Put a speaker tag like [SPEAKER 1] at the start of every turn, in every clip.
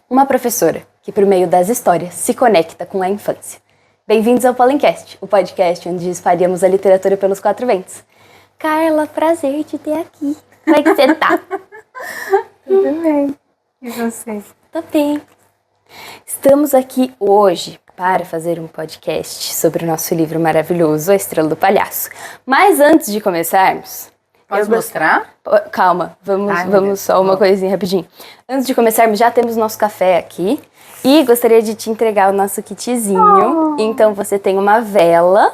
[SPEAKER 1] Uma professora que, por meio das histórias, se conecta com a infância. Bem-vindos ao Pollencast, o podcast onde espalhamos a literatura pelos quatro ventos. Carla, prazer te ter aqui. Como é que você tá?
[SPEAKER 2] Tudo bem. E você?
[SPEAKER 1] Tô bem. Estamos aqui hoje para fazer um podcast sobre o nosso livro maravilhoso, A Estrela do Palhaço. Mas antes de começarmos...
[SPEAKER 2] Pode mostrar?
[SPEAKER 1] Calma, vamos só uma coisinha rapidinho. Antes de começarmos, já temos nosso café aqui. E gostaria de te entregar o nosso kitzinho. Então você tem uma vela.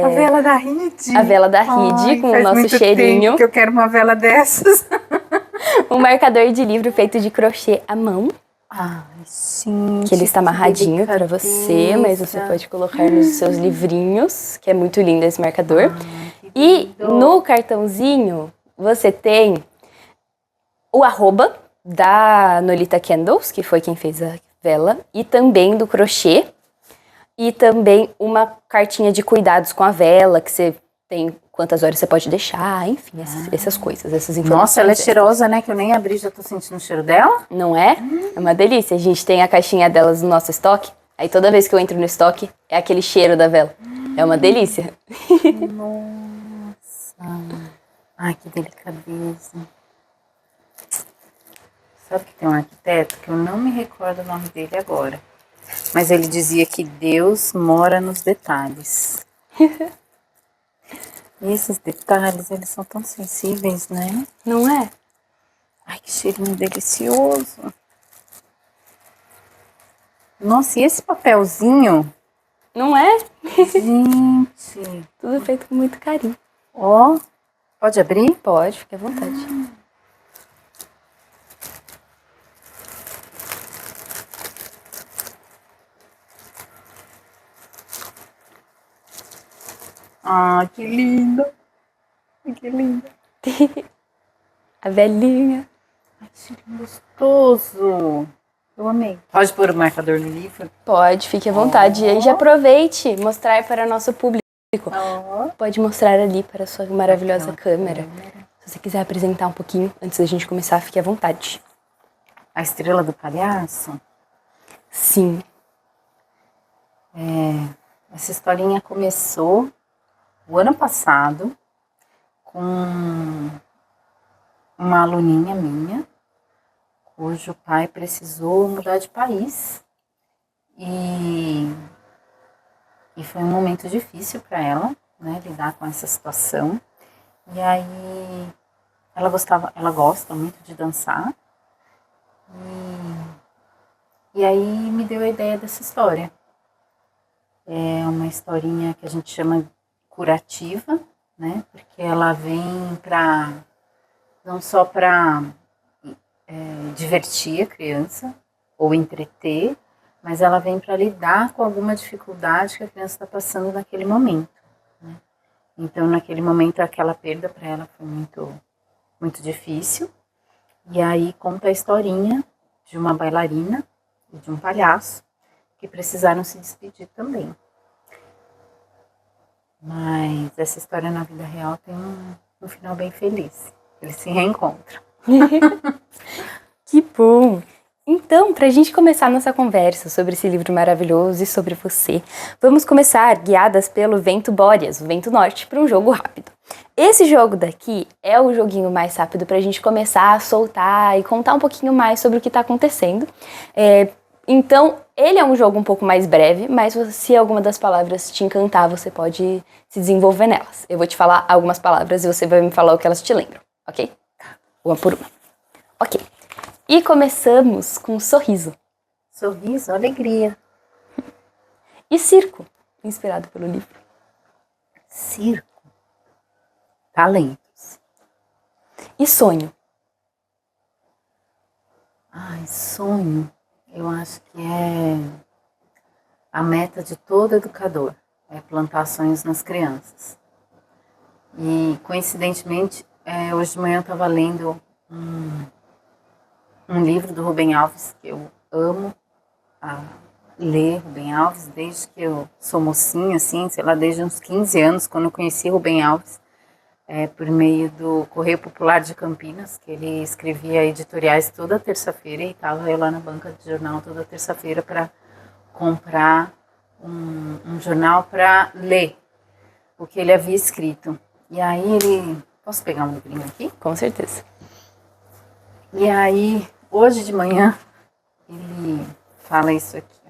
[SPEAKER 2] A vela da Rede.
[SPEAKER 1] A vela da Rede, com o nosso cheirinho.
[SPEAKER 2] Tempo que eu quero uma vela dessas.
[SPEAKER 1] Um marcador de livro feito de crochê à mão.
[SPEAKER 2] Ai, sim.
[SPEAKER 1] Que ele está amarradinho para você, mas você pode colocar nos seus livrinhos, que é muito lindo esse marcador. E no cartãozinho você tem o arroba da Nolita Candles, que foi quem fez a vela, e também do crochê, e também uma cartinha de cuidados com a vela, que você tem quantas horas você pode deixar, enfim, essas coisas, essas informações.
[SPEAKER 2] Nossa, ela é cheirosa, né? Que eu nem abri, já tô sentindo o cheiro dela.
[SPEAKER 1] Não é? É uma delícia. A gente tem a caixinha delas no nosso estoque, aí toda vez que eu entro no estoque, é aquele cheiro da vela. É uma delícia.
[SPEAKER 2] Nossa. Ai, que delicadeza. Sabe que tem um arquiteto que eu não me recordo o nome dele agora, mas ele dizia que Deus mora nos detalhes. E esses detalhes, eles são tão sensíveis, né?
[SPEAKER 1] Não é?
[SPEAKER 2] Ai, que cheirinho delicioso. Nossa, e esse papelzinho?
[SPEAKER 1] Não é?
[SPEAKER 2] Gente.
[SPEAKER 1] Tudo feito com muito carinho.
[SPEAKER 2] Ó, pode abrir?
[SPEAKER 1] Pode, fique à vontade.
[SPEAKER 2] Ah, que linda. Que linda.
[SPEAKER 1] A velhinha.
[SPEAKER 2] Ai, que cheirinho gostoso. Eu amei. Pode pôr o marcador no livro?
[SPEAKER 1] Pode, fique à vontade. E aí já aproveite mostrar para nosso público. Pode mostrar ali para a sua maravilhosa câmera. Se você quiser apresentar um pouquinho antes da gente começar, fique à vontade.
[SPEAKER 2] A Estrela do Palhaço?
[SPEAKER 1] Sim.
[SPEAKER 2] Essa historinha começou o ano passado com uma aluninha minha, cujo pai precisou mudar de país. E foi um momento difícil para ela, né, lidar com essa situação. E aí ela gosta muito de dançar. E aí me deu a ideia dessa história. É uma historinha que a gente chama curativa, né, porque ela vem não só para divertir a criança ou entreter, mas ela vem para lidar com alguma dificuldade que a criança está passando naquele momento, né? Então, naquele momento, aquela perda para ela foi muito, muito difícil. E aí conta a historinha de uma bailarina e de um palhaço que precisaram se despedir também. Mas essa história na vida real tem um final bem feliz. Eles se reencontram.
[SPEAKER 1] Que bom! Então, para a gente começar nossa conversa sobre esse livro maravilhoso e sobre você, vamos começar guiadas pelo vento Boreas, o vento norte, para um jogo rápido. Esse jogo daqui é o joguinho mais rápido para a gente começar a soltar e contar um pouquinho mais sobre o que está acontecendo. Então, ele é um jogo um pouco mais breve, mas se alguma das palavras te encantar, você pode se desenvolver nelas. Eu vou te falar algumas palavras e você vai me falar o que elas te lembram, ok? Uma por uma. Ok. E começamos com sorriso.
[SPEAKER 2] Sorriso, alegria.
[SPEAKER 1] E circo, inspirado pelo livro.
[SPEAKER 2] Circo, talentos.
[SPEAKER 1] E sonho.
[SPEAKER 2] Ai, sonho, eu acho que é a meta de todo educador, é plantar sonhos nas crianças. E, coincidentemente, hoje de manhã eu estava lendo um livro do Rubem Alves, que eu amo ler Rubem Alves, desde que eu sou mocinha, assim, sei lá, desde uns 15 anos, quando eu conheci Rubem Alves. por meio do Correio Popular de Campinas, que ele escrevia editoriais toda terça-feira e estava eu lá na banca de jornal toda terça-feira para comprar um jornal para ler o que ele havia escrito. E aí ele... Posso pegar um livrinho aqui?
[SPEAKER 1] Com certeza.
[SPEAKER 2] E aí, hoje de manhã, ele fala isso aqui.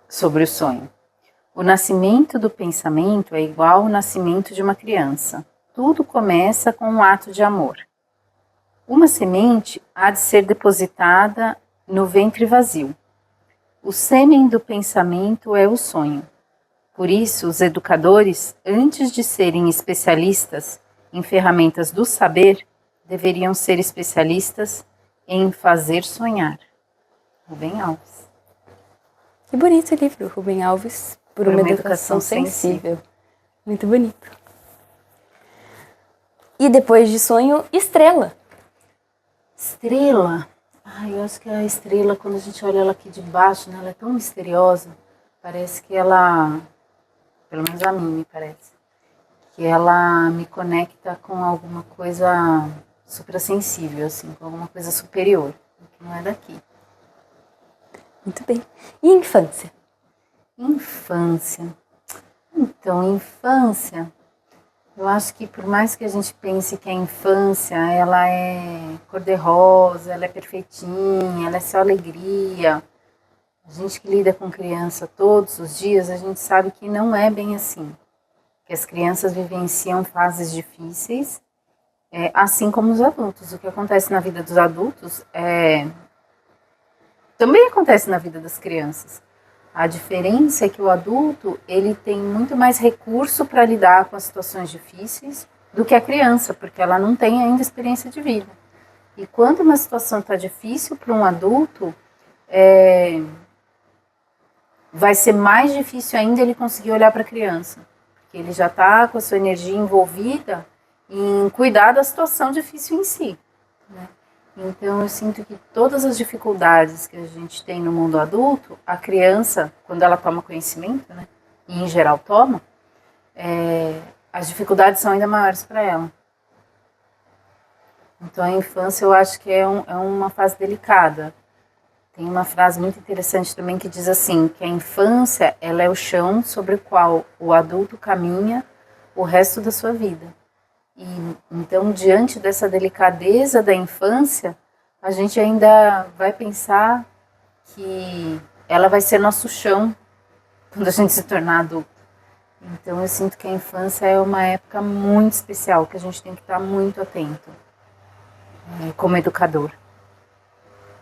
[SPEAKER 2] Sobre o sonho. O nascimento do pensamento é igual ao nascimento de uma criança. Tudo começa com um ato de amor. Uma semente há de ser depositada no ventre vazio. O sêmen do pensamento é o sonho. Por isso, os educadores, antes de serem especialistas em ferramentas do saber, deveriam ser especialistas em fazer sonhar. Rubem Alves.
[SPEAKER 1] Que bonito o livro, Rubem Alves, por uma educação sensível. Muito bonito. E depois de sonho, estrela.
[SPEAKER 2] Estrela? Eu acho que a estrela, quando a gente olha ela aqui de baixo, né, ela é tão misteriosa. Parece que ela, pelo menos a mim me parece, que ela me conecta com alguma coisa suprassensível, assim, com alguma coisa superior, que não é daqui.
[SPEAKER 1] Muito bem. E infância?
[SPEAKER 2] Infância. Então, infância, eu acho que por mais que a gente pense que a infância, ela é cor-de-rosa, ela é perfeitinha, ela é só alegria, a gente que lida com criança todos os dias, a gente sabe que não é bem assim. Que as crianças vivenciam fases difíceis, assim como os adultos. O que acontece na vida dos adultos também acontece na vida das crianças. A diferença é que o adulto ele tem muito mais recurso para lidar com as situações difíceis do que a criança, porque ela não tem ainda experiência de vida. E quando uma situação está difícil para um adulto, vai ser mais difícil ainda ele conseguir olhar para a criança, porque ele já está com a sua energia envolvida em cuidar da situação difícil em si, né? Então eu sinto que todas as dificuldades que a gente tem no mundo adulto, a criança, quando ela toma conhecimento, né, e em geral toma, as dificuldades são ainda maiores para ela. Então a infância eu acho que é uma fase delicada. Tem uma frase muito interessante também que diz assim, que a infância ela é o chão sobre o qual o adulto caminha o resto da sua vida. E então, diante dessa delicadeza da infância, a gente ainda vai pensar que ela vai ser nosso chão quando a gente se tornar adulto. Então, eu sinto que a infância é uma época muito especial, que a gente tem que estar muito atento, como educador.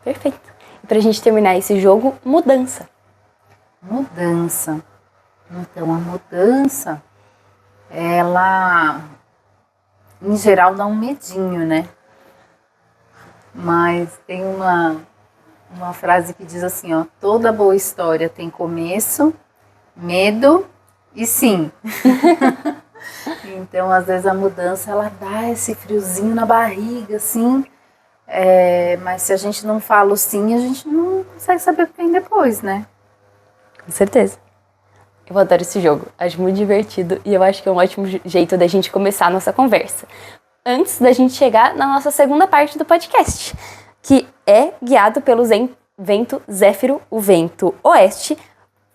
[SPEAKER 1] Perfeito. E pra gente terminar esse jogo, mudança.
[SPEAKER 2] Mudança. Então, a mudança, ela, em geral, dá um medinho, né? Mas tem uma frase que diz assim, ó, toda boa história tem começo, medo e sim. Então, às vezes, a mudança, ela dá esse friozinho na barriga, assim, mas se a gente não fala o sim, a gente não consegue saber o que tem depois, né?
[SPEAKER 1] Com certeza. Eu adoro esse jogo, acho muito divertido e eu acho que é um ótimo jeito da gente começar a nossa conversa. Antes da gente chegar na nossa segunda parte do podcast, que é guiado pelo vento Zéfiro, o vento oeste,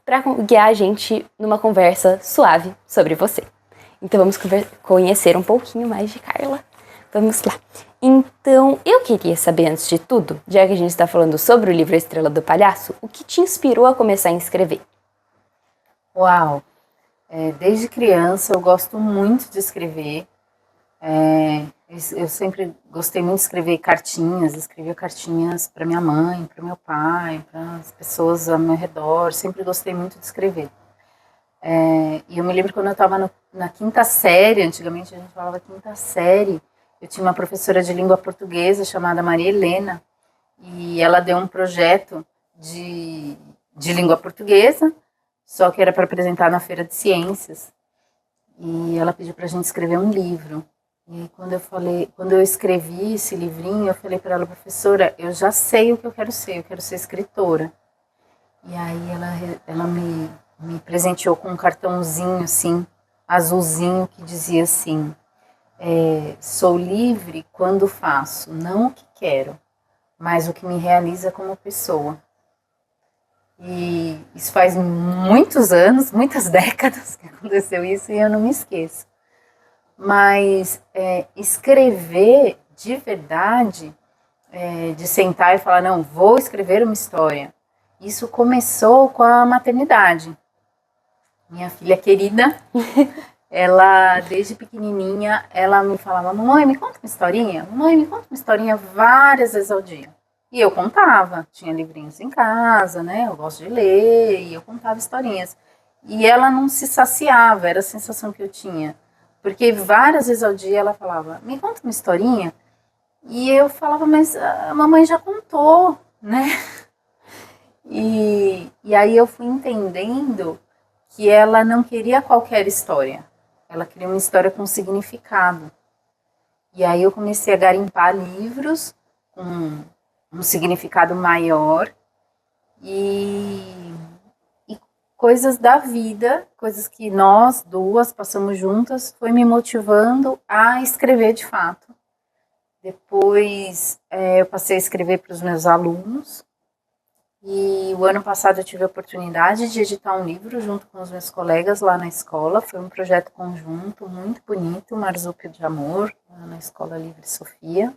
[SPEAKER 1] para guiar a gente numa conversa suave sobre você. Então vamos conhecer um pouquinho mais de Carla. Vamos lá. Então, eu queria saber antes de tudo, já que a gente está falando sobre o livro A Estrela do Palhaço, o que te inspirou a começar a escrever?
[SPEAKER 2] Uau! Desde criança eu gosto muito de escrever. Eu sempre gostei muito de escrever cartinhas, escrevia cartinhas para minha mãe, para meu pai, para as pessoas ao meu redor, sempre gostei muito de escrever. E eu me lembro quando eu estava na quinta série, antigamente a gente falava quinta série, eu tinha uma professora de língua portuguesa chamada Maria Helena, e ela deu um projeto de língua portuguesa, só que era para apresentar na Feira de Ciências. E ela pediu para a gente escrever um livro. E aí, quando eu escrevi esse livrinho, eu falei para ela, professora, eu já sei o que eu quero ser escritora. E aí ela me me presenteou com um cartãozinho assim, azulzinho, que dizia assim: sou livre quando faço, não o que quero, mas o que me realiza como pessoa. E isso faz muitos anos, muitas décadas que aconteceu isso e eu não me esqueço. Mas escrever de verdade, de sentar e falar, não, vou escrever uma história, isso começou com a maternidade. Minha filha querida, ela, desde pequenininha, ela me falava, mamãe, me conta uma historinha? Mamãe, me conta uma historinha, várias vezes ao dia. E eu contava, tinha livrinhos em casa, né, eu gosto de ler, e eu contava historinhas. E ela não se saciava, era a sensação que eu tinha. Porque várias vezes ao dia ela falava, me conta uma historinha? E eu falava, mas a mamãe já contou, né? E aí eu fui entendendo que ela não queria qualquer história. Ela queria uma história com significado. E aí eu comecei a garimpar livros com um significado maior e coisas da vida, coisas que nós duas passamos juntas, foi me motivando a escrever de fato. Depois eu passei a escrever para os meus alunos. E o ano passado eu tive a oportunidade de editar um livro junto com os meus colegas lá na escola. Foi um projeto conjunto muito bonito, Marsúpio de Amor, lá na Escola Livre Sofia.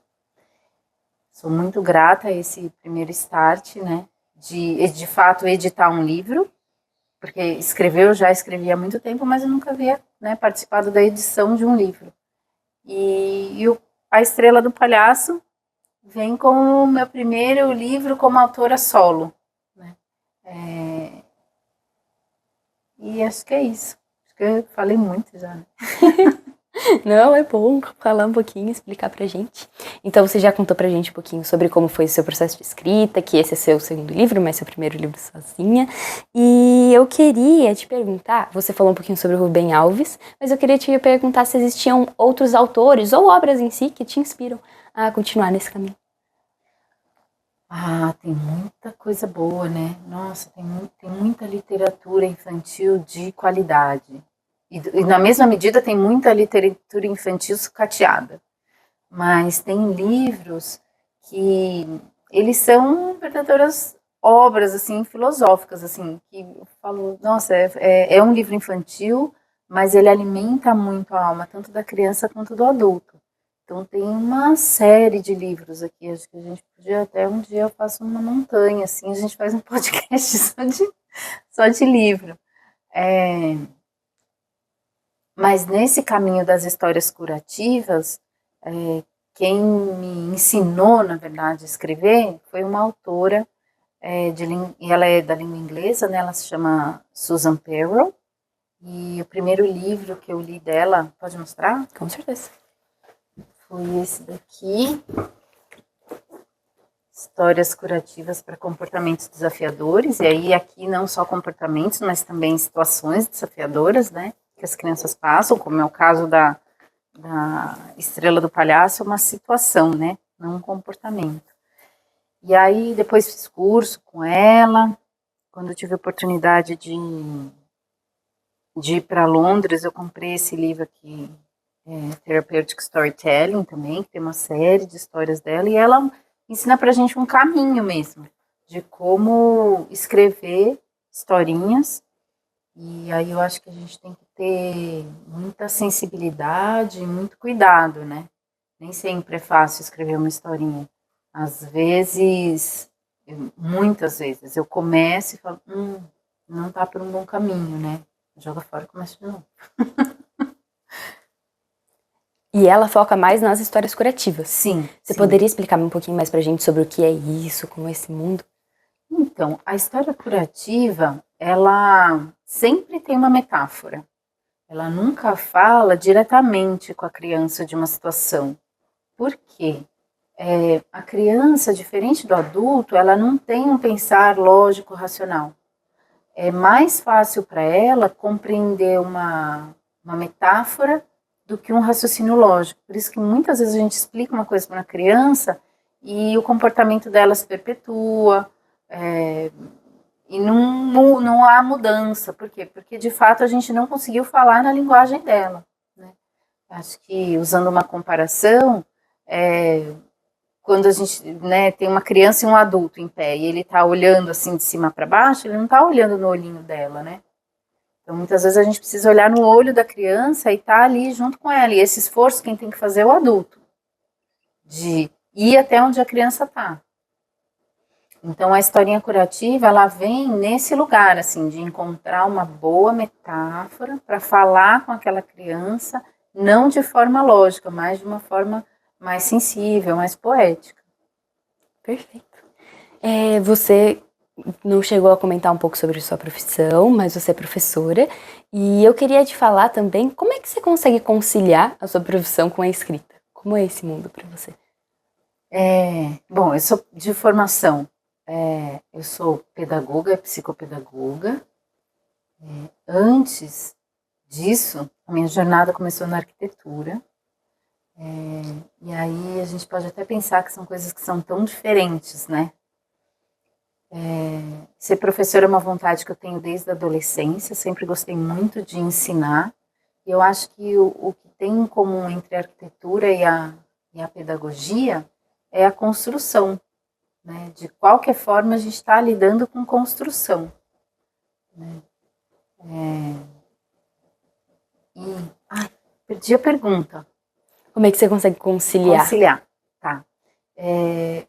[SPEAKER 2] Sou muito grata a esse primeiro start, né, de fato editar um livro, porque escrever eu já escrevi há muito tempo, mas eu nunca havia, né, participado da edição de um livro. E A Estrela do Palhaço vem como o meu primeiro livro como autora solo, né? E acho que é isso. Acho que eu falei muito já, né?
[SPEAKER 1] Não, é bom falar um pouquinho, explicar pra gente. Então, você já contou pra gente um pouquinho sobre como foi o seu processo de escrita, que esse é seu segundo livro, mas seu primeiro livro sozinha. E eu queria te perguntar, você falou um pouquinho sobre o Rubem Alves, mas eu queria te perguntar se existiam outros autores ou obras em si que te inspiram a continuar nesse caminho.
[SPEAKER 2] Ah, tem muita coisa boa, né? Nossa, tem muita literatura infantil de qualidade. E na mesma medida tem muita literatura infantil sucateada. Mas tem livros que eles são verdadeiras obras assim filosóficas, assim, que eu falo, nossa, é um livro infantil, mas ele alimenta muito a alma, tanto da criança quanto do adulto. Então tem uma série de livros aqui, acho que a gente podia até um dia eu faço uma montanha, assim, a gente faz um podcast só de livro. Mas nesse caminho das histórias curativas, quem me ensinou, na verdade, a escrever foi uma autora, e ela é da língua inglesa, né? Ela se chama Susan Perrow, e o primeiro livro que eu li dela, pode mostrar?
[SPEAKER 1] Com certeza.
[SPEAKER 2] Foi esse daqui, Histórias Curativas para Comportamentos Desafiadores, e aí aqui não só comportamentos, mas também situações desafiadoras, né? Que as crianças passam, como é o caso da Estrela do Palhaço, é uma situação, né? Não um comportamento. E aí depois fiz curso com ela. Quando eu tive a oportunidade de ir para Londres, eu comprei esse livro aqui, Therapeutic Storytelling também, que tem uma série de histórias dela, e ela ensina pra gente um caminho mesmo, de como escrever historinhas. E aí eu acho que a gente tem que ter muita sensibilidade e muito cuidado, né? Nem sempre é fácil escrever uma historinha. Às vezes, muitas vezes, eu começo e falo, não tá por um bom caminho, né? Joga fora e começa de novo.
[SPEAKER 1] E ela foca mais nas histórias curativas.
[SPEAKER 2] Sim.
[SPEAKER 1] Você poderia explicar um pouquinho mais pra gente sobre o que é isso, como é esse mundo?
[SPEAKER 2] Então, a história curativa, ela sempre tem uma metáfora. Ela nunca fala diretamente com a criança de uma situação. Por quê? A criança, diferente do adulto, ela não tem um pensar lógico, racional. É mais fácil para ela compreender uma metáfora do que um raciocínio lógico. Por isso que muitas vezes a gente explica uma coisa para uma criança e o comportamento dela se perpetua, E não há mudança. Por quê? Porque, de fato, a gente não conseguiu falar na linguagem dela. Né? Acho que, usando uma comparação, quando a gente, né, tem uma criança e um adulto em pé, e ele está olhando assim de cima para baixo, ele não está olhando no olhinho dela, né? Então, muitas vezes a gente precisa olhar no olho da criança e estar ali junto com ela. E esse esforço quem tem que fazer é o adulto, de ir até onde a criança está. Então, a historinha curativa, ela vem nesse lugar, assim, de encontrar uma boa metáfora para falar com aquela criança, não de forma lógica, mas de uma forma mais sensível, mais poética.
[SPEAKER 1] Perfeito. Você não chegou a comentar um pouco sobre sua profissão, mas você é professora. E eu queria te falar também, como é que você consegue conciliar a sua profissão com a escrita? Como é esse mundo para você?
[SPEAKER 2] Bom, eu sou de formação, eu sou pedagoga, psicopedagoga. Antes disso, a minha jornada começou na arquitetura. E aí a gente pode até pensar que são coisas que são tão diferentes, né? Ser professora é uma vontade que eu tenho desde a adolescência, sempre gostei muito de ensinar. E eu acho que o que tem em comum entre a arquitetura e a pedagogia é a construção. Né? De qualquer forma, a gente está lidando com construção. Né? Perdi a pergunta.
[SPEAKER 1] Como é que você consegue conciliar?
[SPEAKER 2] Conciliar, tá.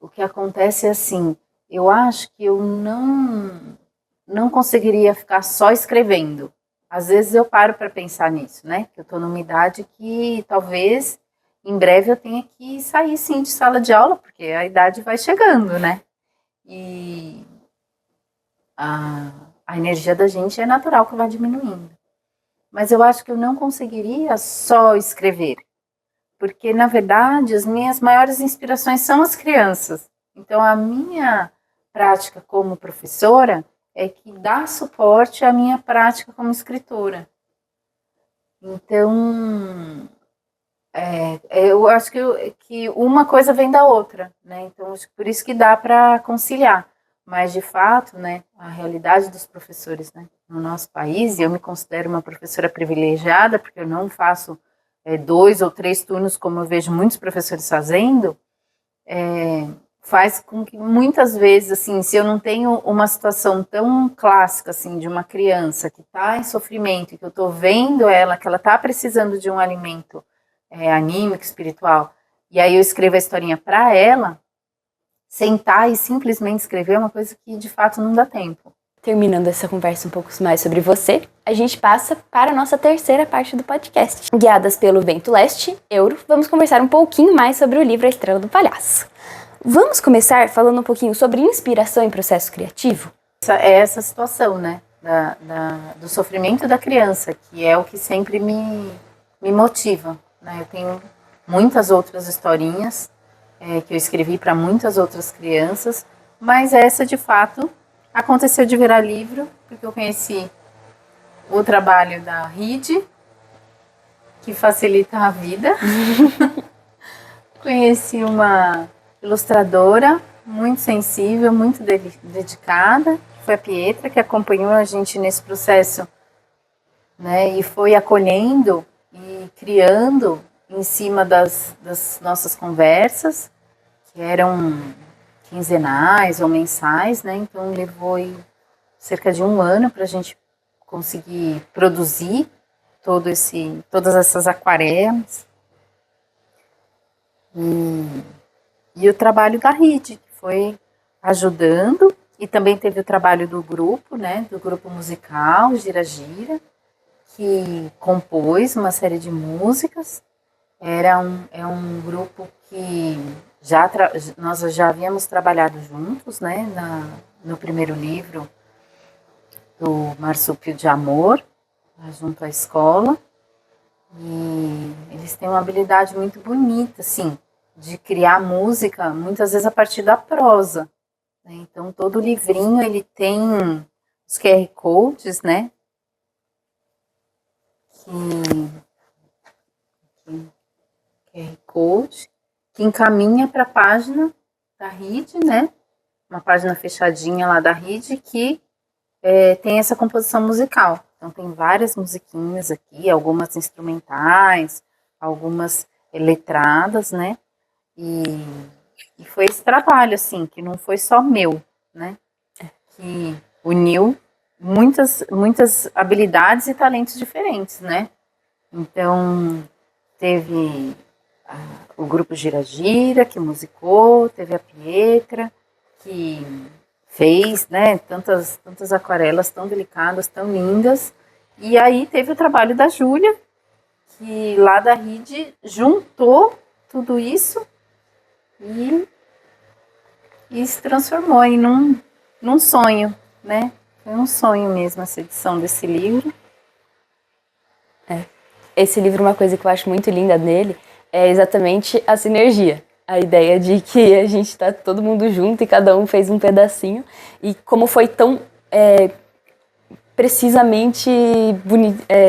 [SPEAKER 2] O que acontece é assim, eu acho que eu não conseguiria ficar só escrevendo. Às vezes eu paro para pensar nisso, né? Que eu estou numa idade que talvez em breve eu tenha que sair sim de sala de aula, porque a idade vai chegando, né? E a energia da gente é natural que vai diminuindo. Mas eu acho que eu não conseguiria só escrever. Porque, na verdade, as minhas maiores inspirações são as crianças. Então, a minha prática como professora é que dá suporte à minha prática como escritora. Então, eu acho que uma coisa vem da outra, né? Então, por isso que dá para conciliar. Mas, de fato, né, a realidade dos professores, né, no nosso país, e eu me considero uma professora privilegiada, porque eu não faço 2 ou 3 turnos, como eu vejo muitos professores fazendo, faz com que muitas vezes, assim, se eu não tenho uma situação tão clássica, assim, de uma criança que está em sofrimento, e que eu estou vendo ela, que ela está precisando de um alimento anímico, espiritual, e aí eu escrevo a historinha para ela, sentar e simplesmente escrever é uma coisa que, de fato, não dá tempo.
[SPEAKER 1] Terminando essa conversa um pouco mais sobre você, a gente passa para a nossa terceira parte do podcast. Guiadas pelo Vento Leste, Euro, vamos conversar um pouquinho mais sobre o livro A Estrela do Palhaço. Vamos começar falando um pouquinho sobre inspiração em processo criativo?
[SPEAKER 2] Essa situação, né, do sofrimento da criança, que é o que sempre me motiva. Né? Eu tenho muitas outras historinhas que eu escrevi para muitas outras crianças, mas essa, de fato, aconteceu de virar livro, porque eu conheci o trabalho da RID, que facilita a vida. Conheci uma ilustradora muito sensível, muito dedicada, que foi a Pietra, que acompanhou a gente nesse processo, né, e foi acolhendo e criando em cima das nossas conversas, que eram quinzenais ou mensais, né? Então levou cerca de 1 ano para a gente conseguir produzir todas essas aquarelas. E o trabalho da RID, que foi ajudando, e também teve o trabalho do grupo, né? Do grupo musical Gira Gira, que compôs uma série de músicas. É um grupo que nós já havíamos trabalhado juntos, né, no primeiro livro do Marsúpio de Amor, junto à escola. E eles têm uma habilidade muito bonita, assim, de criar música, muitas vezes a partir da prosa. Né? Então, todo livrinho ele tem os QR Codes, né, QR Code, que encaminha para a página da RID, né? Uma página fechadinha lá da RID, que tem essa composição musical. Então tem várias musiquinhas aqui, algumas instrumentais, algumas letradas, né? E foi esse trabalho, assim, que não foi só meu, né? Que uniu muitas habilidades e talentos diferentes, né? Então, teve o grupo Gira Gira, que musicou, teve a Pietra, que fez, né, tantas aquarelas tão delicadas, tão lindas. E aí teve o trabalho da Júlia, que lá da RID juntou tudo isso e, e se transformou aí num sonho, né? Foi um sonho mesmo essa edição desse livro.
[SPEAKER 1] Esse livro, uma coisa que eu acho muito linda nele é exatamente a sinergia. A ideia de que a gente tá todo mundo junto e cada um fez um pedacinho. E como foi tão precisamente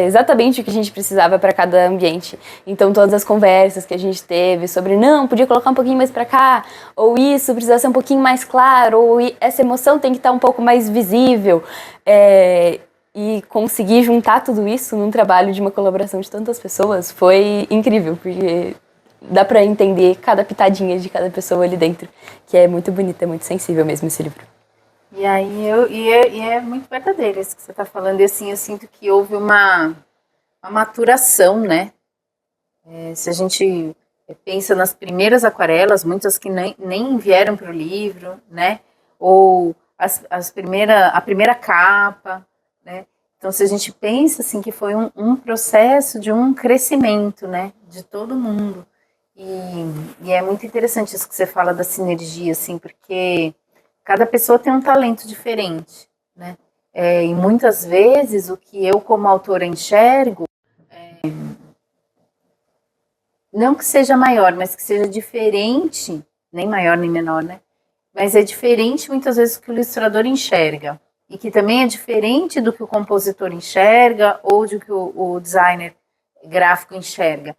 [SPEAKER 1] exatamente o que a gente precisava para cada ambiente. Então todas as conversas que a gente teve sobre não, podia colocar um pouquinho mais para cá, ou isso precisa ser um pouquinho mais claro, ou essa emoção tem que estar um pouco mais visível. E conseguir juntar tudo isso num trabalho de uma colaboração de tantas pessoas foi incrível, porque dá para entender cada pitadinha de cada pessoa ali dentro, que é muito bonita, é muito sensível mesmo esse livro.
[SPEAKER 2] E aí é muito verdadeiro isso que você está falando, e assim, eu sinto que houve uma maturação, né? Se a gente pensa nas primeiras aquarelas, muitas que nem vieram para o livro, né? Ou a primeira capa, né? Então, se a gente pensa assim que foi um processo de um crescimento, né? De todo mundo. E é muito interessante isso que você fala da sinergia, assim, porque cada pessoa tem um talento diferente, né? E muitas vezes o que eu como autora enxergo, não que seja maior, mas que seja diferente, nem maior nem menor, né? Mas é diferente muitas vezes do que o ilustrador enxerga. E que também é diferente do que o compositor enxerga ou do que o designer gráfico enxerga.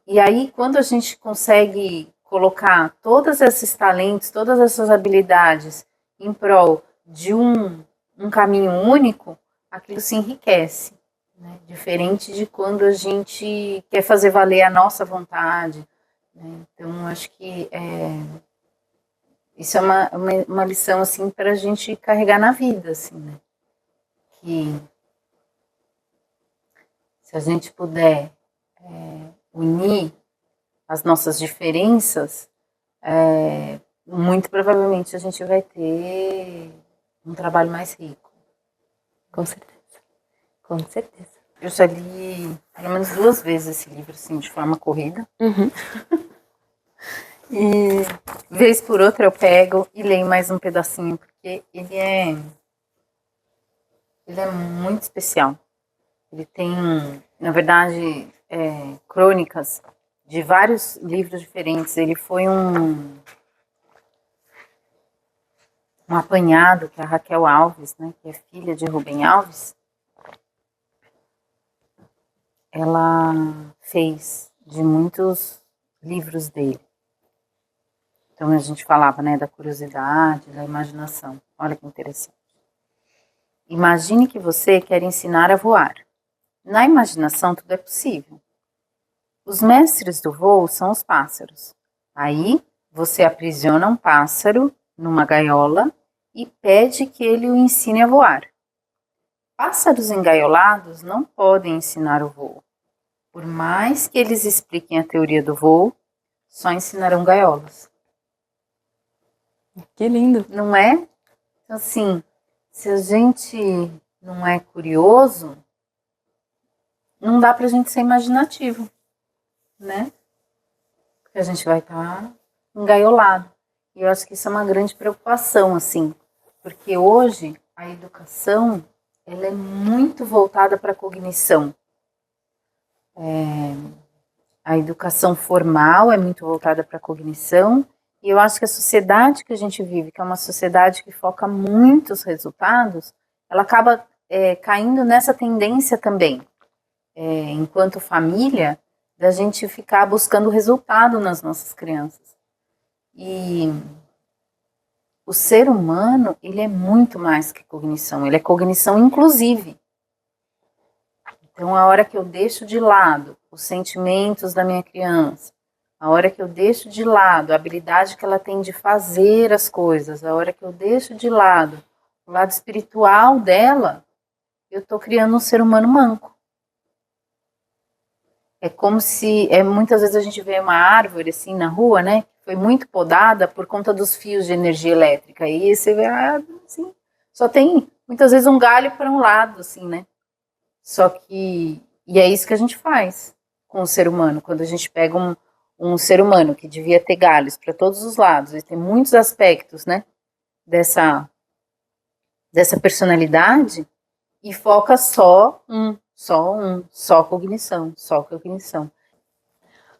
[SPEAKER 2] E aí, quando a gente consegue colocar todos esses talentos, todas essas habilidades em prol de um caminho único, aquilo se enriquece. Né? Diferente de quando a gente quer fazer valer a nossa vontade. Né? Então, acho que isso é uma lição assim, para a gente carregar na vida. Assim, né? Que se a gente puder unir as nossas diferenças, muito provavelmente a gente vai ter um trabalho mais rico.
[SPEAKER 1] Com certeza. Com certeza.
[SPEAKER 2] Eu já li pelo menos 2 vezes esse livro, assim, de forma corrida.
[SPEAKER 1] Uhum.
[SPEAKER 2] E vez por outra eu pego e leio mais um pedacinho, porque ele é muito especial. Ele tem, na verdade, crônicas de vários livros diferentes. Ele foi um apanhado que a Raquel Alves, né, que é filha de Rubem Alves, ela fez de muitos livros dele. Então a gente falava, né, da curiosidade, da imaginação. Olha que interessante. Imagine que você quer ensinar a voar. Na imaginação tudo é possível. Os mestres do voo são os pássaros. Aí você aprisiona um pássaro numa gaiola e pede que ele o ensine a voar. Pássaros engaiolados não podem ensinar o voo. Por mais que eles expliquem a teoria do voo, só ensinarão gaiolas.
[SPEAKER 1] Que lindo.
[SPEAKER 2] Não é? Então, assim, se a gente não é curioso, não dá pra gente ser imaginativo, né? Porque a gente vai estar engaiolado. E eu acho que isso é uma grande preocupação, assim, porque hoje a educação ela é muito voltada para a cognição. A educação formal é muito voltada para a cognição, e eu acho que a sociedade que a gente vive, que é uma sociedade que foca muito os resultados, ela acaba caindo nessa tendência também, enquanto família, da gente ficar buscando resultado nas nossas crianças. E o ser humano, ele é muito mais que cognição, ele é cognição inclusive. Então, a hora que eu deixo de lado os sentimentos da minha criança, a hora que eu deixo de lado a habilidade que ela tem de fazer as coisas, a hora que eu deixo de lado o lado espiritual dela, eu estou criando um ser humano manco. É como se, muitas vezes a gente vê uma árvore assim na rua, né? Foi muito podada por conta dos fios de energia elétrica. E você vê, assim, só tem muitas vezes um galho para um lado, assim, né? Só que, e é isso que a gente faz com o ser humano, quando a gente pega um ser humano que devia ter galhos para todos os lados, e tem muitos aspectos, né, dessa personalidade, e foca só cognição, só cognição.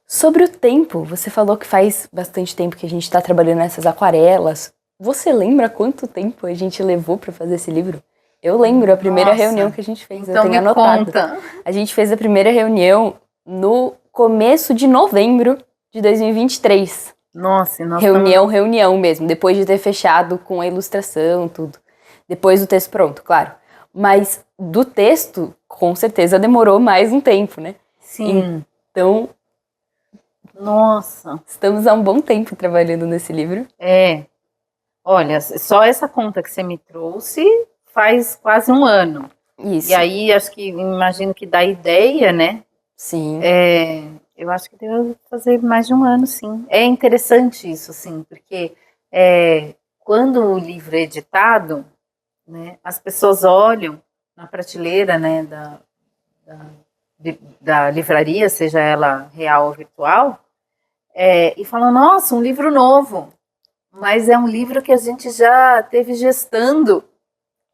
[SPEAKER 1] Sobre o tempo, você falou que faz bastante tempo que a gente está trabalhando nessas aquarelas. Você lembra quanto tempo a gente levou para fazer esse livro? Eu lembro a primeira reunião que a gente fez,
[SPEAKER 2] então
[SPEAKER 1] eu tenho anotado. Conta. A gente fez a primeira reunião no começo de novembro de 2023.
[SPEAKER 2] Nossa, nossa.
[SPEAKER 1] Reunião mesmo, depois de ter fechado com a ilustração, tudo. Depois do texto pronto, claro. Mas do texto, com certeza, demorou mais um tempo, né?
[SPEAKER 2] Sim.
[SPEAKER 1] Então,
[SPEAKER 2] nossa.
[SPEAKER 1] Estamos há um bom tempo trabalhando nesse livro.
[SPEAKER 2] Olha, só essa conta que você me trouxe faz quase um ano.
[SPEAKER 1] Isso.
[SPEAKER 2] E aí, acho que, imagino que dá ideia, né?
[SPEAKER 1] Sim.
[SPEAKER 2] Eu acho que deve fazer mais de um ano, sim. É interessante isso, sim, porque quando o livro é editado, né, as pessoas olham na prateleira, né, da livraria, seja ela real ou virtual, e falam, nossa, um livro novo. Mas é um livro que a gente já teve gestando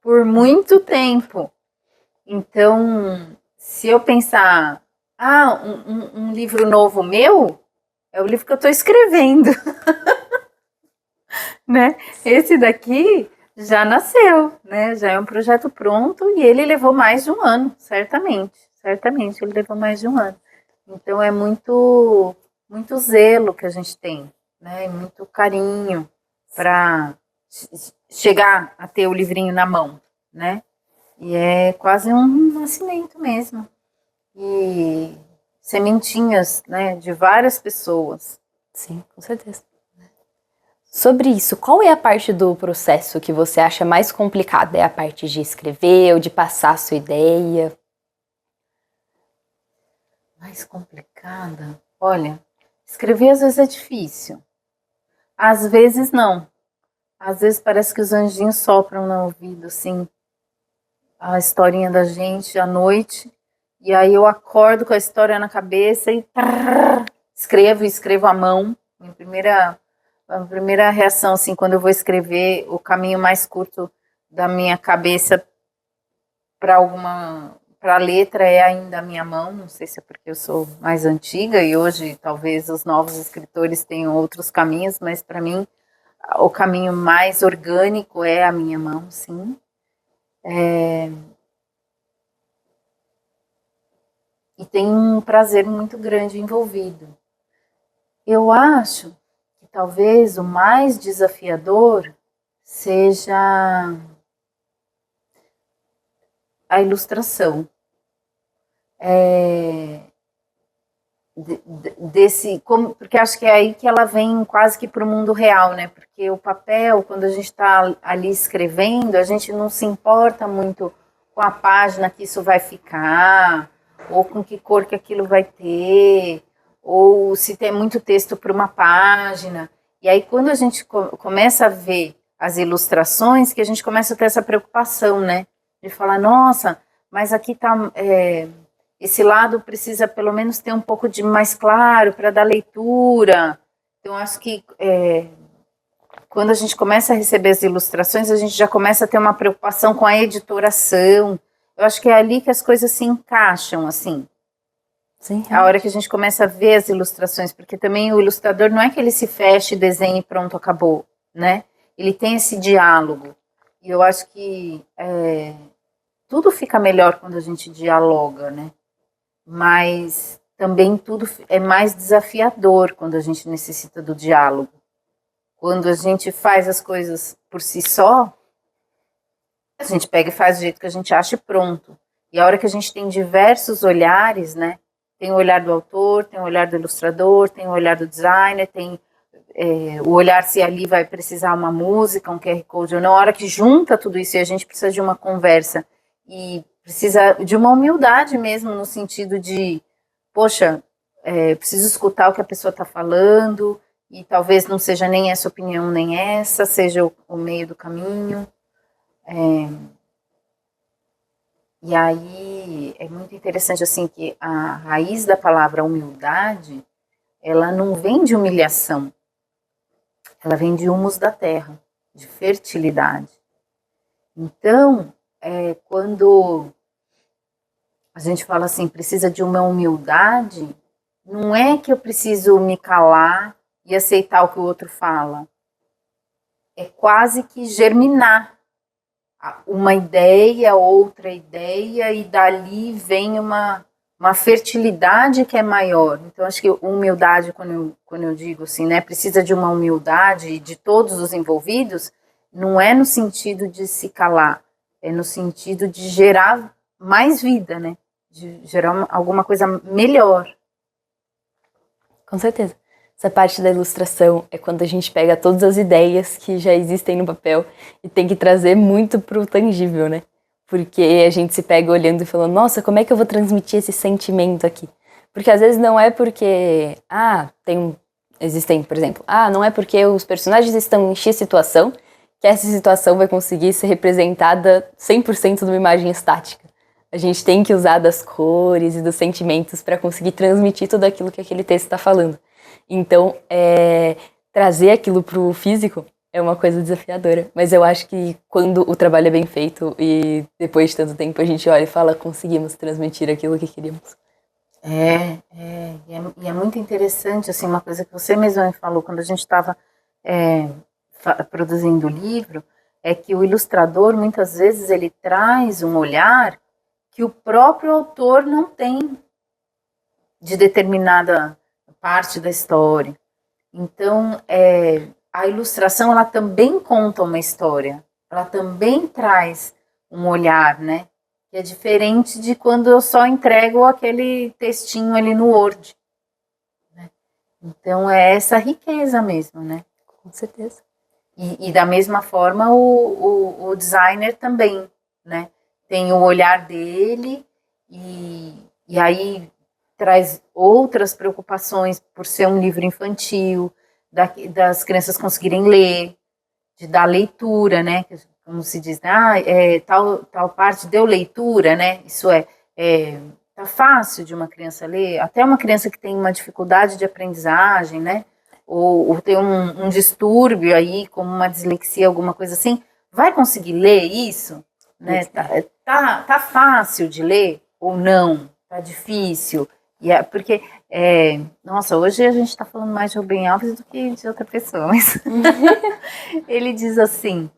[SPEAKER 2] por muito tempo. Então, se eu pensar, um livro novo meu, é o livro que eu estou escrevendo. Né? Esse daqui já nasceu, né? Já é um projeto pronto e ele levou mais de um ano, certamente. Certamente ele levou mais de um ano. Então é muito zelo que a gente tem, né? Muito carinho para chegar a ter o livrinho na mão, né? E é quase um nascimento mesmo. E sementinhas, né, de várias pessoas.
[SPEAKER 1] Sim, com certeza. Sobre isso, qual é a parte do processo que você acha mais complicada? É a parte de escrever ou de passar a sua ideia?
[SPEAKER 2] Mais complicada? Olha, escrever às vezes é difícil. Às vezes não. Às vezes parece que os anjinhos sopram no ouvido, assim, a historinha da gente à noite. E aí eu acordo com a história na cabeça e escrevo à mão. A primeira reação, assim, quando eu vou escrever, o caminho mais curto da minha cabeça para a letra é ainda a minha mão. Não sei se é porque eu sou mais antiga e hoje talvez os novos escritores tenham outros caminhos, mas para mim o caminho mais orgânico é a minha mão, sim. E tem um prazer muito grande envolvido. Eu acho que talvez o mais desafiador seja a ilustração. Porque acho que é aí que ela vem quase que para o mundo real, né? Porque o papel, quando a gente está ali escrevendo, a gente não se importa muito com a página que isso vai ficar, ou com que cor que aquilo vai ter, ou se tem muito texto para uma página. E aí quando a gente começa a ver as ilustrações, que a gente começa a ter essa preocupação, né? De falar, nossa, mas aqui está... esse lado precisa pelo menos ter um pouco de mais claro para dar leitura. Então, acho que quando a gente começa a receber as ilustrações, a gente já começa a ter uma preocupação com a editoração. Eu acho que é ali que as coisas se encaixam, assim.
[SPEAKER 1] Sim,
[SPEAKER 2] a hora que a gente começa a ver as ilustrações, porque também o ilustrador não é que ele se feche, desenhe e pronto, acabou, né? Ele tem esse diálogo. E eu acho que tudo fica melhor quando a gente dialoga, né? Mas também tudo é mais desafiador quando a gente necessita do diálogo. Quando a gente faz as coisas por si só, a gente pega e faz do jeito que a gente acha e pronto. E a hora que a gente tem diversos olhares, né? Tem o olhar do autor, tem o olhar do ilustrador, tem o olhar do designer, tem o olhar se ali vai precisar uma música, um QR Code ou não. A hora que junta tudo isso e a gente precisa de uma conversa e precisa de uma humildade mesmo, no sentido de, poxa, preciso escutar o que a pessoa está falando e talvez não seja nem essa opinião nem essa, seja o meio do caminho. E aí é muito interessante assim que a raiz da palavra humildade, ela não vem de humilhação, ela vem de humus da terra, de fertilidade. Então, quando a gente fala assim, precisa de uma humildade, não é que eu preciso me calar e aceitar o que o outro fala. É quase que germinar uma ideia, outra ideia, e dali vem uma fertilidade que é maior. Então, acho que humildade, quando eu digo assim, né, precisa de uma humildade de todos os envolvidos, não é no sentido de se calar, é no sentido de gerar mais vida, né, de gerar alguma coisa melhor.
[SPEAKER 1] Com certeza. Essa parte da ilustração é quando a gente pega todas as ideias que já existem no papel e tem que trazer muito pro tangível, né? Porque a gente se pega olhando e falando, nossa, como é que eu vou transmitir esse sentimento aqui? Porque às vezes não é porque, existem, por exemplo, não é porque os personagens estão em X situação que essa situação vai conseguir ser representada 100% numa imagem estática. A gente tem que usar das cores e dos sentimentos para conseguir transmitir tudo aquilo que aquele texto está falando. Então, trazer aquilo pro físico é uma coisa desafiadora. Mas eu acho que quando o trabalho é bem feito e depois de tanto tempo a gente olha e fala, conseguimos transmitir aquilo que queríamos.
[SPEAKER 2] E é muito interessante, assim, uma coisa que você mesma me falou quando a gente estava produzindo o livro, é que o ilustrador, muitas vezes, ele traz um olhar que o próprio autor não tem de determinada parte da história. Então, a ilustração, ela também conta uma história, ela também traz um olhar, né? Que é diferente de quando eu só entrego aquele textinho ali no Word. Né? Então, é essa riqueza mesmo, né?
[SPEAKER 1] Com certeza.
[SPEAKER 2] E da mesma forma, o designer também, né? Tem o olhar dele e aí traz outras preocupações por ser um livro infantil, das crianças conseguirem ler, de dar leitura, né? Como se diz, tal parte deu leitura, né? Isso tá fácil de uma criança ler, até uma criança que tem uma dificuldade de aprendizagem, né? Ou tem um distúrbio aí, como uma dislexia, alguma coisa assim, vai conseguir ler isso? Né? Tá fácil de ler ou não? Tá difícil? Porque, nossa, hoje a gente está falando mais de Rubem Alves do que de outra pessoa, mas ele diz assim,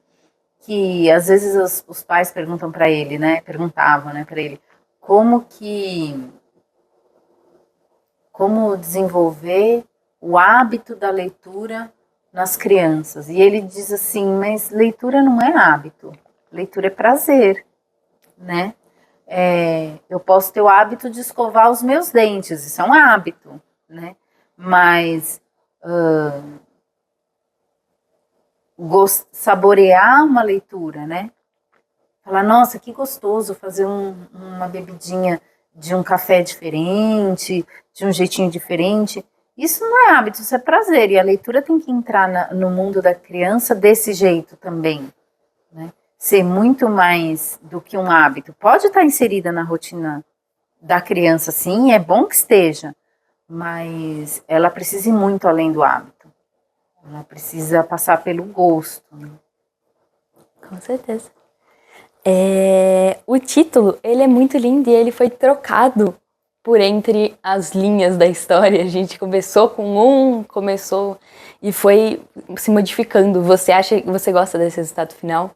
[SPEAKER 2] que às vezes os pais perguntam para ele, né, perguntavam, né, para ele, como desenvolver o hábito da leitura nas crianças. E ele diz assim, mas leitura não é hábito, leitura é prazer, né? Eu posso ter o hábito de escovar os meus dentes, isso é um hábito, né? Mas saborear uma leitura, né? Falar, nossa, que gostoso fazer uma bebidinha de um café diferente, de um jeitinho diferente. Isso não é hábito, isso é prazer. E a leitura tem que entrar no mundo da criança desse jeito também, né? Ser muito mais do que um hábito. Pode estar inserida na rotina da criança, sim, é bom que esteja, mas ela precisa ir muito além do hábito. Ela precisa passar pelo gosto. Né?
[SPEAKER 1] Com certeza. O título, ele é muito lindo e ele foi trocado por entre as linhas da história. A gente começou e foi se modificando. Você gosta desse resultado final?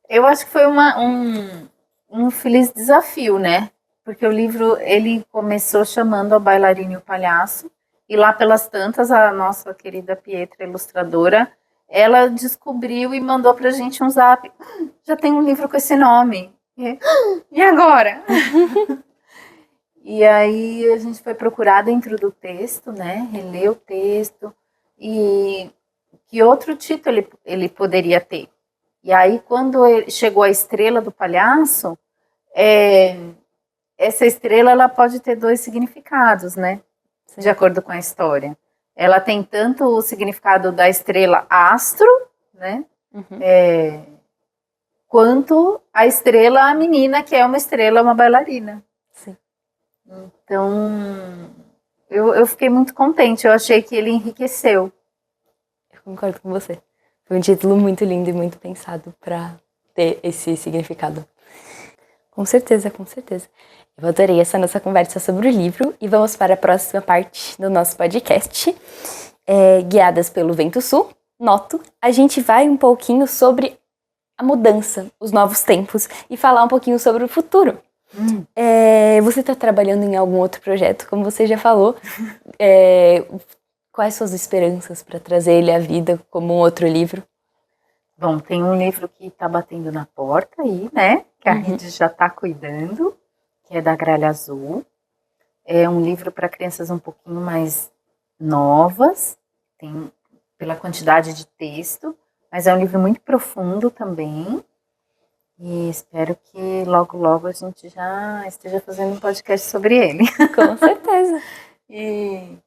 [SPEAKER 2] Eu acho que foi um feliz desafio, né? Porque o livro, ele começou chamando A Bailarina e o Palhaço, e lá pelas tantas, a nossa querida Pietra, ilustradora, ela descobriu e mandou pra gente um zap. Já tem um livro com esse nome. E agora? E aí a gente foi procurar dentro do texto, né? Reler o texto e que outro título ele poderia ter. E aí quando chegou a estrela do palhaço, essa estrela ela pode ter dois significados, né?
[SPEAKER 1] Sim.
[SPEAKER 2] De acordo com a história. Ela tem tanto o significado da estrela astro, né? Quanto a estrela a menina, que é uma estrela, uma bailarina.
[SPEAKER 1] Sim.
[SPEAKER 2] Então, eu fiquei muito contente. Eu achei que ele enriqueceu.
[SPEAKER 1] Eu concordo com você. Foi um título muito lindo e muito pensado para ter esse significado. Com certeza, com certeza. Eu adorei essa nossa conversa sobre o livro e vamos para a próxima parte do nosso podcast. Guiadas pelo Vento Sul, noto, a gente vai um pouquinho sobre a mudança, os novos tempos e falar um pouquinho sobre o futuro. Você está trabalhando em algum outro projeto, como você já falou? Quais suas esperanças para trazer ele à vida como um outro livro?
[SPEAKER 2] Bom, tem um livro que está batendo na porta aí, né? Que a gente já está cuidando, que é da Gralha Azul. É um livro para crianças um pouquinho mais novas, tem pela quantidade de texto, mas é um livro muito profundo também. E espero que logo, logo a gente já esteja fazendo um podcast sobre ele.
[SPEAKER 1] Com certeza.
[SPEAKER 2] E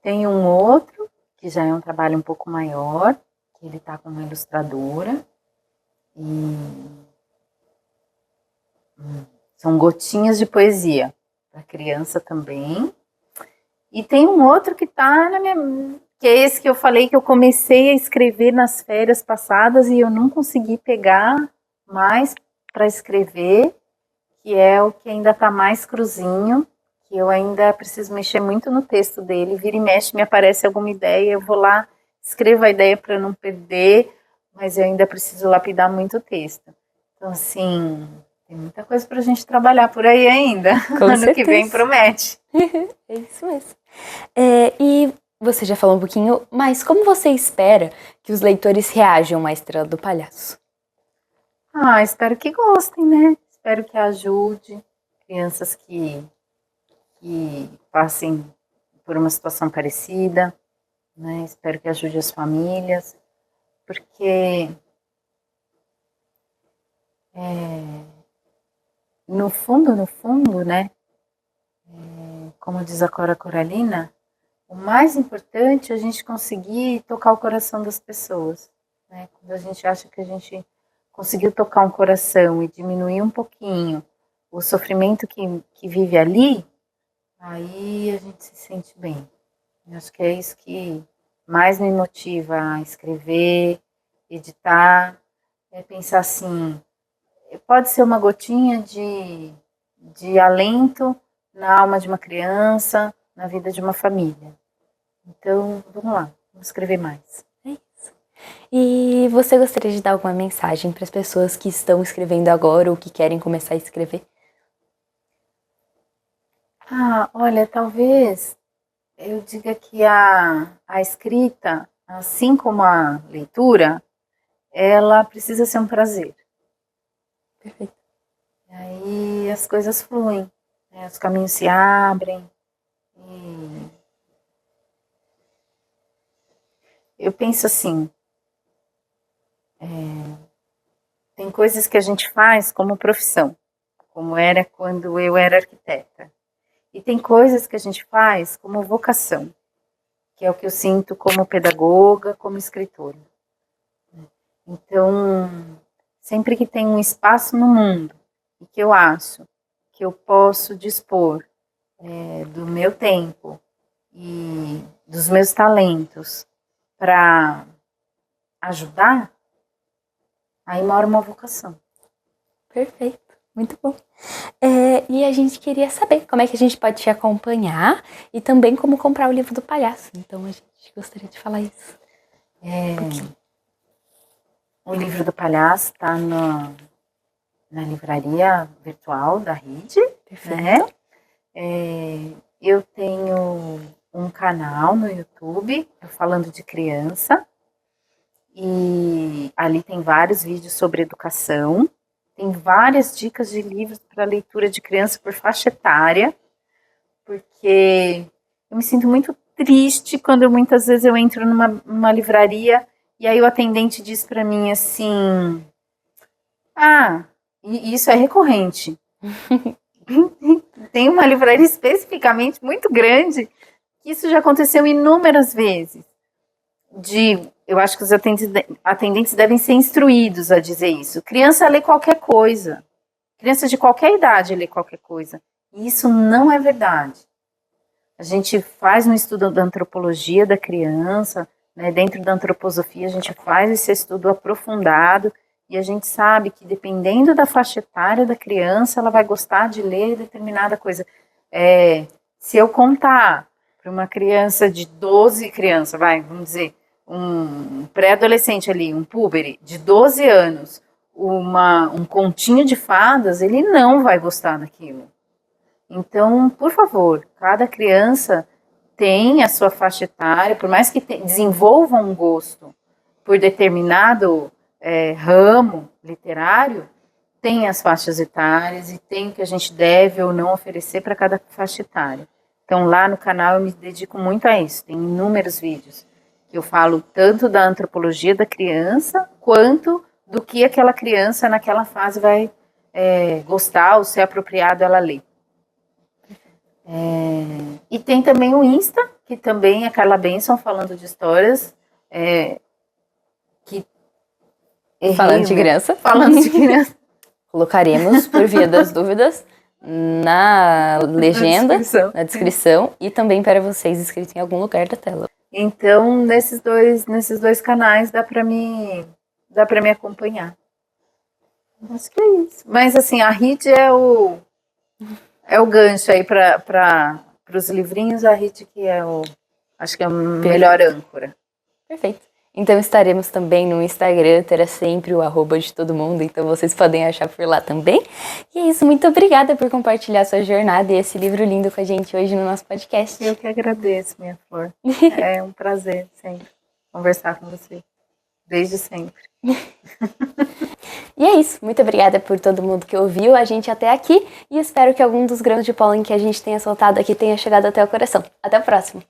[SPEAKER 2] tem um outro, que já é um trabalho um pouco maior, que ele está com uma ilustradora. E são gotinhas de poesia para criança também. E tem um outro que está na minha... que é esse que eu falei que eu comecei a escrever nas férias passadas e eu não consegui pegar mais para escrever, que é o que ainda está mais cruzinho, que eu ainda preciso mexer muito no texto dele. Vira e mexe, me aparece alguma ideia, eu vou lá, escrevo a ideia para não perder, mas eu ainda preciso lapidar muito o texto. Então, assim, tem muita coisa para a gente trabalhar por aí ainda. Ano que vem promete.
[SPEAKER 1] É isso mesmo. E você já falou um pouquinho, mas como você espera que os leitores reajam à Estrela do Palhaço?
[SPEAKER 2] Espero que gostem, né? Espero que ajude crianças que passem por uma situação parecida, né? Espero que ajude as famílias, porque no fundo, né? Como diz a Cora Coralina, o mais importante é a gente conseguir tocar o coração das pessoas, né? Quando a gente acha que a gente conseguiu tocar um coração e diminuir um pouquinho o sofrimento que vive ali, aí a gente se sente bem. Eu acho que é isso que mais me motiva a escrever, editar, é pensar assim, pode ser uma gotinha de alento na alma de uma criança, na vida de uma família. Então, vamos lá, vamos escrever mais.
[SPEAKER 1] É isso. E você gostaria de dar alguma mensagem para as pessoas que estão escrevendo agora ou que querem começar a escrever?
[SPEAKER 2] Olha, talvez eu diga que a escrita, assim como a leitura, ela precisa ser um prazer.
[SPEAKER 1] Perfeito.
[SPEAKER 2] E aí as coisas fluem, né? Os caminhos se abrem. E eu penso assim, tem coisas que a gente faz como profissão, como era quando eu era arquiteta. E tem coisas que a gente faz como vocação, que é o que eu sinto como pedagoga, como escritora. Então, sempre que tem um espaço no mundo e que eu acho que eu posso dispor do meu tempo e dos meus talentos para ajudar, aí mora uma vocação.
[SPEAKER 1] Perfeito, muito bom. E a gente queria saber como é que a gente pode te acompanhar e também como comprar o livro do palhaço. Então a gente gostaria de falar isso.
[SPEAKER 2] O livro do palhaço está na livraria virtual da Rede.
[SPEAKER 1] Perfeito.
[SPEAKER 2] Né? Eu tenho um canal no YouTube falando de criança. E ali tem vários vídeos sobre educação, tem várias dicas de livros para leitura de criança por faixa etária, porque eu me sinto muito triste quando muitas vezes eu entro numa livraria e aí o atendente diz para mim assim, e isso é recorrente. Tem uma livraria especificamente muito grande que isso já aconteceu inúmeras vezes. Eu acho que os atendentes devem ser instruídos a dizer isso. Criança lê qualquer coisa. Criança de qualquer idade lê qualquer coisa. E isso não é verdade. A gente faz um estudo da antropologia da criança, né, dentro da antroposofia a gente faz esse estudo aprofundado e a gente sabe que dependendo da faixa etária da criança, ela vai gostar de ler determinada coisa. Se eu contar para uma criança de 12, vamos dizer, um pré-adolescente ali, um púbere de 12 anos, um continho de fadas, ele não vai gostar daquilo. Então, por favor, cada criança tem a sua faixa etária, por mais que desenvolva um gosto por determinado ramo literário, tem as faixas etárias e tem o que a gente deve ou não oferecer para cada faixa etária. Então, lá no canal eu me dedico muito a isso, tem inúmeros vídeos que eu falo tanto da antropologia da criança, quanto do que aquela criança naquela fase vai gostar ou ser apropriado ela ler. E tem também o Insta, que também é Carla Benson falando de histórias.
[SPEAKER 1] Falando de criança.
[SPEAKER 2] Falando de criança.
[SPEAKER 1] Colocaremos, por via das dúvidas, na legenda, na descrição, e também para vocês escrito em algum lugar da tela.
[SPEAKER 2] Então, nesses dois canais dá para me acompanhar. Acho que é isso. Mas assim, a Rit é o gancho aí para os livrinhos, a Rit que acho que é a melhor âncora.
[SPEAKER 1] Perfeito. Então estaremos também no Instagram, terá sempre o @ de todo mundo, então vocês podem achar por lá também. E é isso, muito obrigada por compartilhar sua jornada e esse livro lindo com a gente hoje no nosso podcast.
[SPEAKER 2] Eu que agradeço, minha flor. É um prazer sempre conversar com você, desde sempre.
[SPEAKER 1] E é isso, muito obrigada por todo mundo que ouviu a gente até aqui e espero que algum dos grãos de pólen que a gente tenha soltado aqui tenha chegado até o coração. Até o próximo!